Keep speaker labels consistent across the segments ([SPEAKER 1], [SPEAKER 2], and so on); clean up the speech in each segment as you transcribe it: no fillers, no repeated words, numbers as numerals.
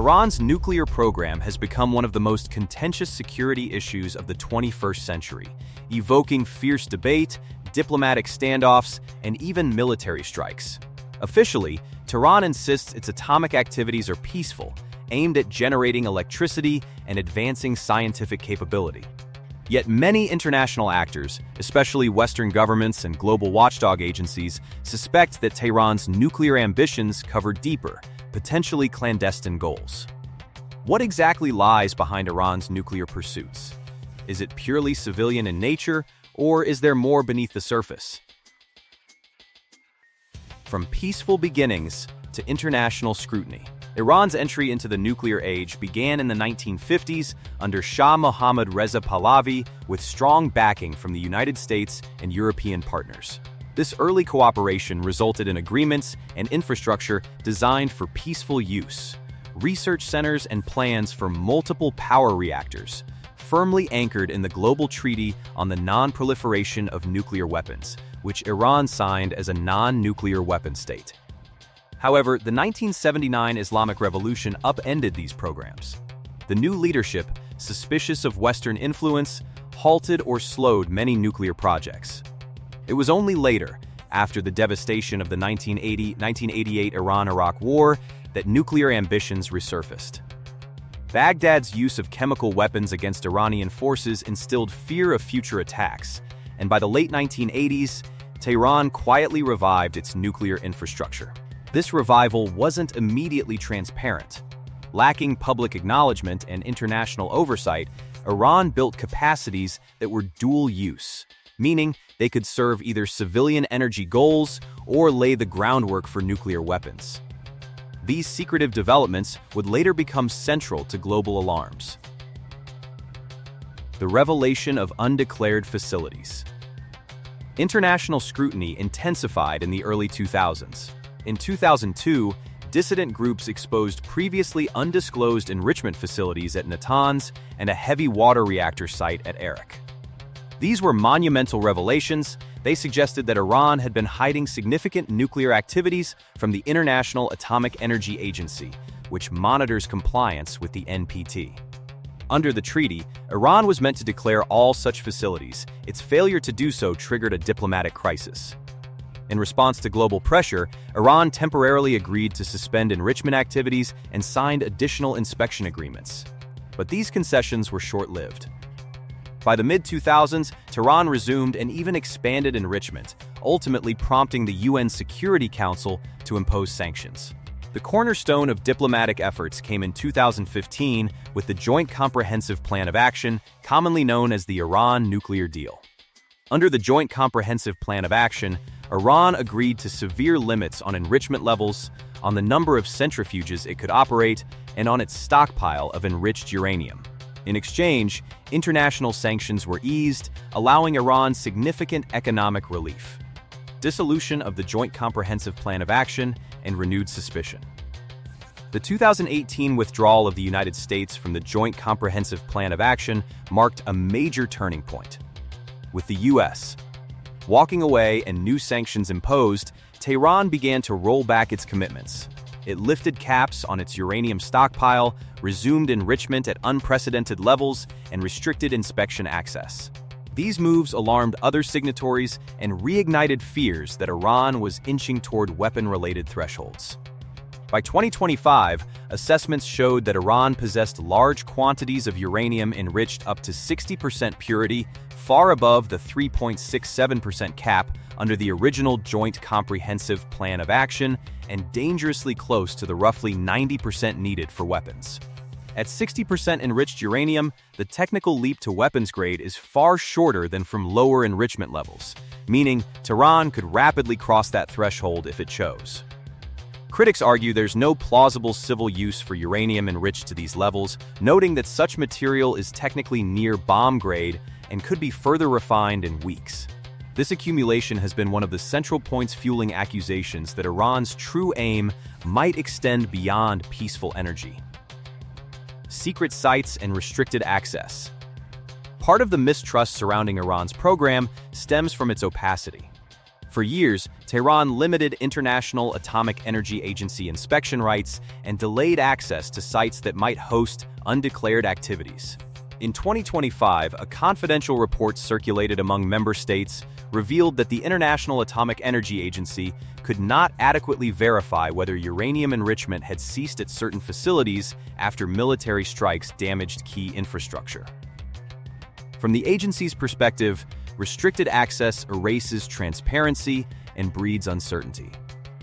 [SPEAKER 1] Iran's nuclear program has become one of the most contentious security issues of the 21st century, evoking fierce debate, diplomatic standoffs, and even military strikes. Officially, Tehran insists its atomic activities are peaceful, aimed at generating electricity and advancing scientific capability. Yet many international actors, especially Western governments and global watchdog agencies, suspect that Tehran's nuclear ambitions cover deeper, potentially clandestine goals. What exactly lies behind Iran's nuclear pursuits? Is it purely civilian in nature, or is there more beneath the surface? From peaceful beginnings to international scrutiny, Iran's entry into the nuclear age began in the 1950s under Shah Mohammad Reza Pahlavi with strong backing from the United States and European partners. This early cooperation resulted in agreements and infrastructure designed for peaceful use, research centers and plans for multiple power reactors, firmly anchored in the Global Treaty on the Non-Proliferation of Nuclear Weapons, which Iran signed as a non-nuclear weapon state. However, the 1979 Islamic Revolution upended these programs. The new leadership, suspicious of Western influence, halted or slowed many nuclear projects. It was only later, after the devastation of the 1980-1988 Iran-Iraq War, that nuclear ambitions resurfaced. Baghdad's use of chemical weapons against Iranian forces instilled fear of future attacks, and by the late 1980s, Tehran quietly revived its nuclear infrastructure. This revival wasn't immediately transparent. Lacking public acknowledgement and international oversight, Iran built capacities that were dual use, meaning they could serve either civilian energy goals or lay the groundwork for nuclear weapons. These secretive developments would later become central to global alarms. The revelation of undeclared facilities. International scrutiny intensified in the early 2000s. In 2002, dissident groups exposed previously undisclosed enrichment facilities at Natanz and a heavy water reactor site at Arak. These were monumental revelations. They suggested that Iran had been hiding significant nuclear activities from the International Atomic Energy Agency, which monitors compliance with the NPT. Under the treaty, Iran was meant to declare all such facilities. Its failure to do so triggered a diplomatic crisis. In response to global pressure, Iran temporarily agreed to suspend enrichment activities and signed additional inspection agreements. But these concessions were short-lived. By the mid-2000s, Tehran resumed and even expanded enrichment, ultimately prompting the UN Security Council to impose sanctions. The cornerstone of diplomatic efforts came in 2015 with the Joint Comprehensive Plan of Action, commonly known as the Iran Nuclear Deal. Under the Joint Comprehensive Plan of Action, Iran agreed to severe limits on enrichment levels, on the number of centrifuges it could operate, and on its stockpile of enriched uranium. In exchange, international sanctions were eased, allowing Iran significant economic relief. Dissolution of the Joint Comprehensive Plan of Action and renewed suspicion. The 2018 withdrawal of the United States from the Joint Comprehensive Plan of Action marked a major turning point. With the U.S. walking away and new sanctions imposed, Tehran began to roll back its commitments. It lifted caps on its uranium stockpile, resumed enrichment at unprecedented levels, and restricted inspection access. These moves alarmed other signatories and reignited fears that Iran was inching toward weapon-related thresholds. By 2025, assessments showed that Iran possessed large quantities of uranium enriched up to 60% purity, far above the 3.67% cap under the original Joint Comprehensive Plan of Action and dangerously close to the roughly 90% needed for weapons. At 60% enriched uranium, the technical leap to weapons grade is far shorter than from lower enrichment levels, meaning Tehran could rapidly cross that threshold if it chose. Critics argue there's no plausible civil use for uranium enriched to these levels, noting that such material is technically near bomb grade and could be further refined in weeks. This accumulation has been one of the central points fueling accusations that Iran's true aim might extend beyond peaceful energy. Secret sites and restricted access. Part of the mistrust surrounding Iran's program stems from its opacity. For years, Tehran limited International Atomic Energy Agency inspection rights and delayed access to sites that might host undeclared activities. In 2025, a confidential report circulated among member states revealed that the International Atomic Energy Agency could not adequately verify whether uranium enrichment had ceased at certain facilities after military strikes damaged key infrastructure. From the agency's perspective, restricted access erases transparency and breeds uncertainty.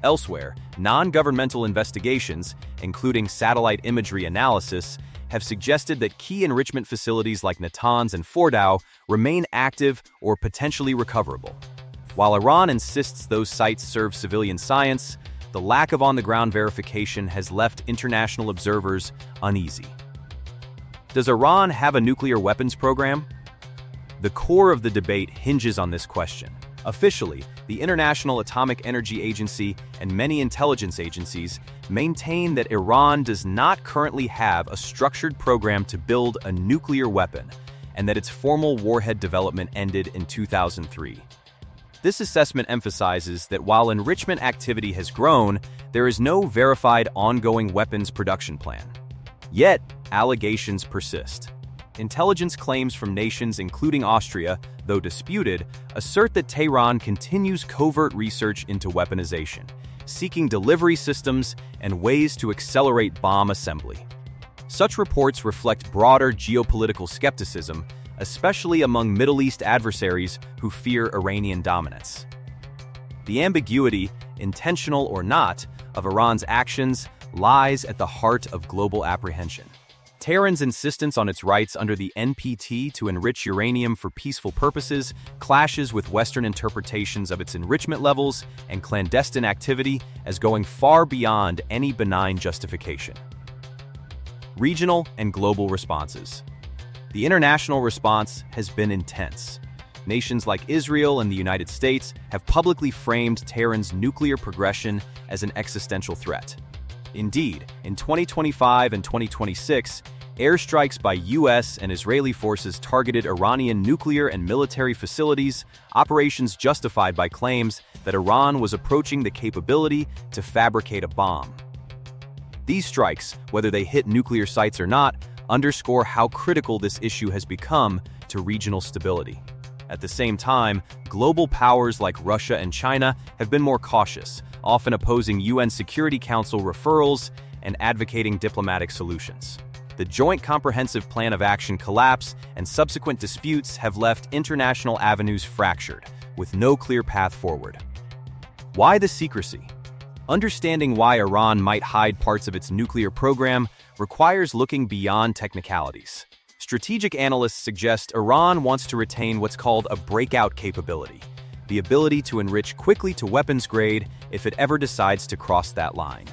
[SPEAKER 1] Elsewhere, non-governmental investigations, including satellite imagery analysis, have suggested that key enrichment facilities like Natanz and Fordow remain active or potentially recoverable. While Iran insists those sites serve civilian science, the lack of on-the-ground verification has left international observers uneasy. Does Iran have a nuclear weapons program? The core of the debate hinges on this question. Officially, the International Atomic Energy Agency and many intelligence agencies maintain that Iran does not currently have a structured program to build a nuclear weapon, and that its formal warhead development ended in 2003. This assessment emphasizes that while enrichment activity has grown, there is no verified ongoing weapons production plan. Yet, allegations persist. Intelligence claims from nations including Austria, though disputed, assert that Tehran continues covert research into weaponization, seeking delivery systems and ways to accelerate bomb assembly. Such reports reflect broader geopolitical skepticism, especially among Middle East adversaries who fear Iranian dominance. The ambiguity, intentional or not, of Iran's actions lies at the heart of global apprehension. Tehran's insistence on its rights under the NPT to enrich uranium for peaceful purposes clashes with Western interpretations of its enrichment levels and clandestine activity as going far beyond any benign justification. Regional and global responses. The international response has been intense. Nations like Israel and the United States have publicly framed Tehran's nuclear progression as an existential threat. Indeed, in 2025 and 2026, airstrikes by U.S. and Israeli forces targeted Iranian nuclear and military facilities, operations justified by claims that Iran was approaching the capability to fabricate a bomb. These strikes, whether they hit nuclear sites or not, underscore how critical this issue has become to regional stability. At the same time, global powers like Russia and China have been more cautious, often opposing UN Security Council referrals and advocating diplomatic solutions. The Joint Comprehensive Plan of Action collapse and subsequent disputes have left international avenues fractured, with no clear path forward. Why the secrecy? Understanding why Iran might hide parts of its nuclear program requires looking beyond technicalities. Strategic analysts suggest Iran wants to retain what's called a breakout capability, the ability to enrich quickly to weapons grade if it ever decides to cross that line.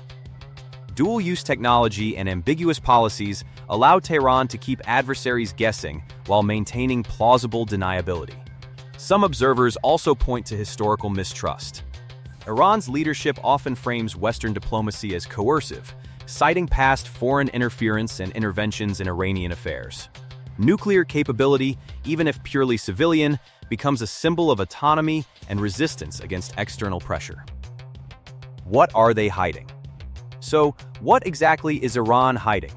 [SPEAKER 1] Dual-use technology and ambiguous policies allow Tehran to keep adversaries guessing while maintaining plausible deniability. Some observers also point to historical mistrust. Iran's leadership often frames Western diplomacy as coercive, citing past foreign interference and interventions in Iranian affairs. Nuclear capability, even if purely civilian, becomes a symbol of autonomy and resistance against external pressure. What are they hiding? So, what exactly is Iran hiding?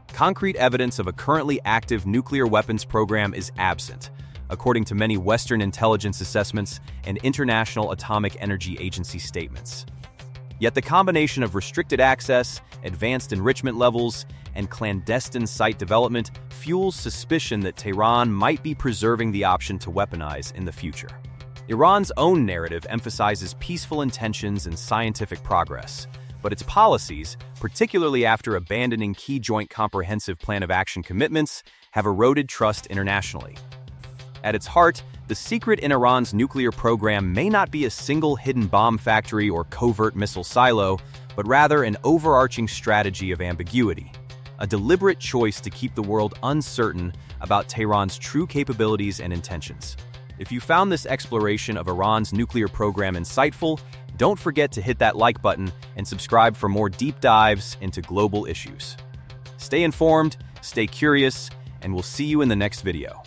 [SPEAKER 1] Concrete evidence of a currently active nuclear weapons program is absent, according to many Western intelligence assessments and International Atomic Energy Agency statements. Yet the combination of restricted access, advanced enrichment levels, and clandestine site development fuels suspicion that Tehran might be preserving the option to weaponize in the future. Iran's own narrative emphasizes peaceful intentions and scientific progress, but its policies, particularly after abandoning key Joint Comprehensive Plan of Action commitments, have eroded trust internationally. At its heart, the secret in Iran's nuclear program may not be a single hidden bomb factory or covert missile silo, but rather an overarching strategy of ambiguity, a deliberate choice to keep the world uncertain about Tehran's true capabilities and intentions. If you found this exploration of Iran's nuclear program insightful, don't forget to hit that like button and subscribe for more deep dives into global issues. Stay informed, stay curious, and we'll see you in the next video.